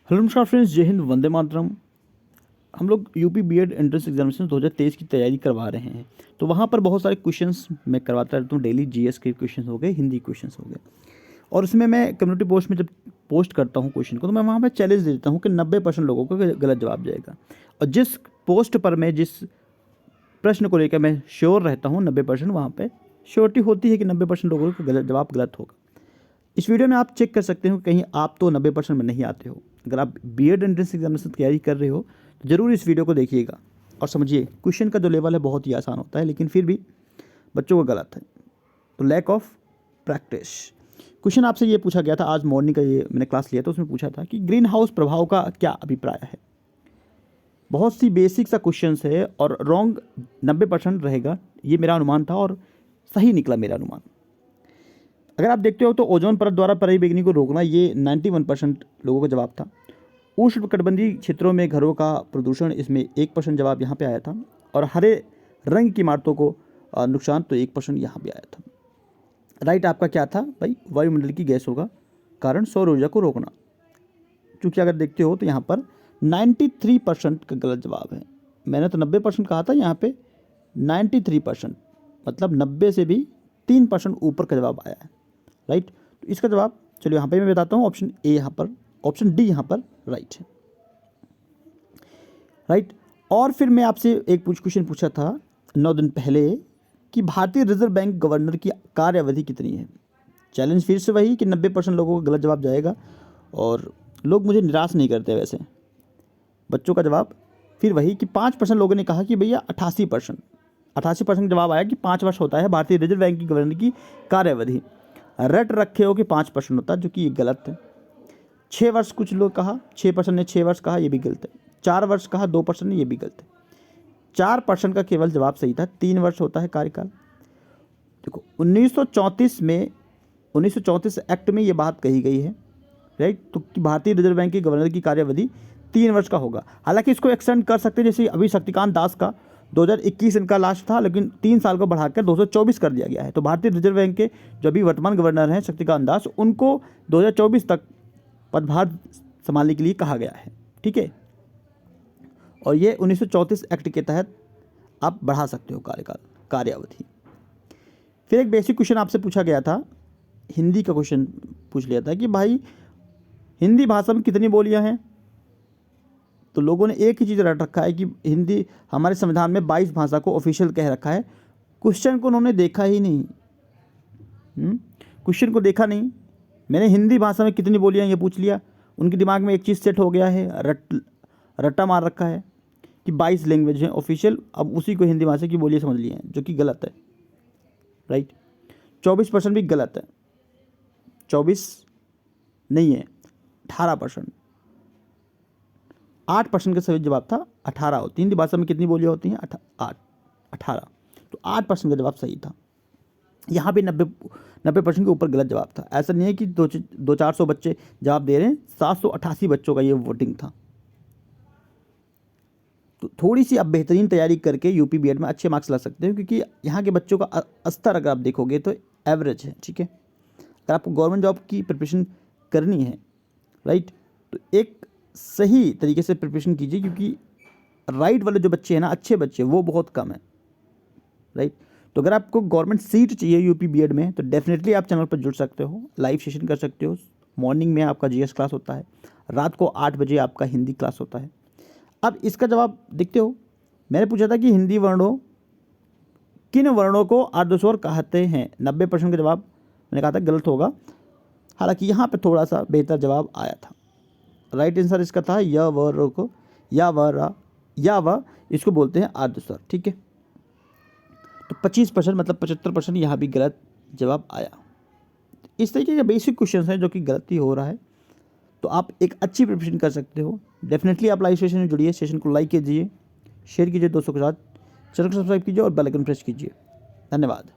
Hello नमस्कार friends, जय हिंद, वंदे मातरम। हम लोग यूपी बीएड एंट्रेंस एग्जामिनेशन 2023 की तैयारी करवा रहे हैं। तो वहाँ पर बहुत सारे क्वेश्चंस मैं करवाता रहता हूँ डेली। जीएस के क्वेश्चंस हो गए, हिंदी क्वेश्चंस हो गए, और उसमें मैं कम्युनिटी पोस्ट में जब पोस्ट करता हूँ क्वेश्चन को, तो मैं वहाँ पर चैलेंज दे देता हूँ कि 90% लोगों को गलत जवाब जाएगा। और जिस पोस्ट पर मैं जिस प्रश्न को लेकर मैं श्योर रहता हूँ 90%, वहाँ पर श्योरिटी होती है कि 90% लोगों को जवाब गलत होगा। इस वीडियो में आप चेक कर सकते हो कहीं आप तो 90% में नहीं आते हो। अगर आप बीएड एंट्रेंस एग्जामिनेशन तैयारी कर रहे हो तो ज़रूर इस वीडियो को देखिएगा और समझिए। क्वेश्चन का जो लेवल है बहुत ही आसान होता है, लेकिन फिर भी बच्चों को गलत है, तो लैक ऑफ प्रैक्टिस। क्वेश्चन आपसे ये पूछा गया था, आज मॉर्निंग का ये मैंने क्लास लिया था, उसमें पूछा था कि ग्रीन हाउस प्रभाव का क्या अभिप्राय है। बहुत सी बेसिक सा क्वेश्चन है और रॉन्ग 90% रहेगा, ये मेरा अनुमान था और सही निकला मेरा अनुमान। अगर आप देखते हो तो ओजोन परत द्वारा पराबैंगनी को रोकना, ये 91% लोगों का जवाब था। उष्णकटिबंधीय क्षेत्रों में घरों का प्रदूषण, इसमें 1% जवाब यहाँ पे आया था। और हरे रंग की इमारतों को नुकसान, तो 1% यहाँ पे आया था। राइट आपका क्या था भाई? वायुमंडल की गैसों का कारण सौर ऊर्जा को रोकना। चूँकि अगर देखते हो तो यहाँ पर 93% का गलत जवाब है। मैंने तो 90% कहा था, यहाँ पे 93%, मतलब 90 से भी 3% ऊपर का जवाब आया है। राइट, तो इसका जवाब चलिए यहाँ पे मैं बताता हूँ। ऑप्शन ए यहाँ पर, ऑप्शन डी यहाँ पर राइट है। राइट, और फिर मैं आपसे एक क्वेश्चन पूछा था 9 दिन पहले कि भारतीय रिजर्व बैंक गवर्नर की कार्य अवधि कितनी है। चैलेंज फिर से वही कि 90% लोगों को गलत जवाब जाएगा, और लोग मुझे निराश नहीं करते। वैसे बच्चों का जवाब फिर वही कि 5% लोगों ने कहा कि भैया 88% जवाब आया कि 5 वर्ष होता है भारतीय रिजर्व बैंक की गवर्नर की कार्य अवधि। रट रखे हो कि 5% होता है, जो कि ये गलत है। 6 वर्ष कुछ लोग कहा, 6% ने 6 वर्ष कहा, ये भी गलत है। 4 वर्ष कहा 2% ने, ये भी गलत है। 4% का केवल जवाब सही था, 3 वर्ष होता है कार्यकाल। देखो 1934 एक्ट में ये बात कही गई है। राइट, तो कि भारतीय रिजर्व बैंक के गवर्नर की कार्यावधि 3 वर्ष का होगा। हालांकि इसको एक्सटेंड कर सकते हैं, जैसे अभी शक्तिकांत दास का 2021 इनका लास्ट था, लेकिन 3 साल को बढ़ाकर 2024 कर दिया गया है। तो भारतीय रिजर्व बैंक के जो अभी वर्तमान गवर्नर हैं शक्तिकांत दास, उनको 2024 तक पदभार संभालने के लिए कहा गया है। ठीक है, और ये 1934 एक्ट के तहत आप बढ़ा सकते हो कार्यावधि। फिर एक बेसिक क्वेश्चन आपसे पूछा गया था, हिंदी का क्वेश्चन पूछ लिया था कि भाई हिंदी भाषा में कितनी बोलियां हैं। तो लोगों ने एक ही चीज़ रट रखा है कि हिंदी, हमारे संविधान में 22 भाषा को ऑफिशियल कह रखा है। क्वेश्चन को उन्होंने देखा ही नहीं। क्वेश्चन को देखा नहीं। मैंने हिंदी भाषा में कितनी बोलियां ये पूछ लिया, उनके दिमाग में एक चीज़ सेट हो गया है, रट्टा मार रखा है कि 22 लैंग्वेज हैं ऑफिशियल। अब उसी को हिंदी भाषा की बोलियां समझ ली हैं, जो कि गलत है। राइट, 24% भी गलत है। 24 नहीं है, 18%। 8% का सही जवाब था 18 होती है। हिंदी भाषा में कितनी बोलियां होती हैं? 18। तो 8% का जवाब सही था। यहाँ पे 90% के ऊपर गलत जवाब था। ऐसा नहीं है कि 200-400 बच्चे जवाब दे रहे हैं, 788 बच्चों का ये वोटिंग था। तो थोड़ी सी आप बेहतरीन तैयारी करके यूपी बीएड में अच्छे मार्क्स ला सकते हो, क्योंकि यहाँ के बच्चों का स्तर अगर आप देखोगे तो एवरेज है। ठीक है, अगर आपको गवर्नमेंट जॉब की प्रिपरेशन करनी है, राइट, तो एक सही तरीके से प्रिपरेशन कीजिए, क्योंकि राइट वाले जो बच्चे हैं ना, अच्छे बच्चे, वो बहुत कम है। राइट, तो अगर आपको गवर्नमेंट सीट चाहिए यूपी बीएड में, तो डेफिनेटली आप चैनल पर जुड़ सकते हो, लाइव सेशन कर सकते हो। मॉर्निंग में आपका जीएस क्लास होता है, रात को 8 बजे आपका हिंदी क्लास होता है। अब इसका जवाब देखते हो, मैंने पूछा था कि हिंदी वर्णों, किन वर्णों को अर्धस्वर कहते हैं। 90% का जवाब मैंने कहा था गलत होगा। हालांकि यहाँ पे थोड़ा सा बेहतर जवाब आया था। राइट आंसर इसका था य व र को, या व रा, या व, इसको बोलते हैं अर्धस्वर। ठीक है, तो 25% मतलब 75% यहाँ भी गलत जवाब आया। इस तरीके के बेसिक क्वेश्चन हैं जो कि गलती हो रहा है, तो आप एक अच्छी प्रिपरेशन कर सकते हो। डेफिनेटली आप लाइव सेशन में जुड़िए, सेशन को लाइक कीजिए, शेयर कीजिए दोस्तों के साथ, चैनल को सब्सक्राइब कीजिए और बेल आइकन प्रेस कीजिए। धन्यवाद।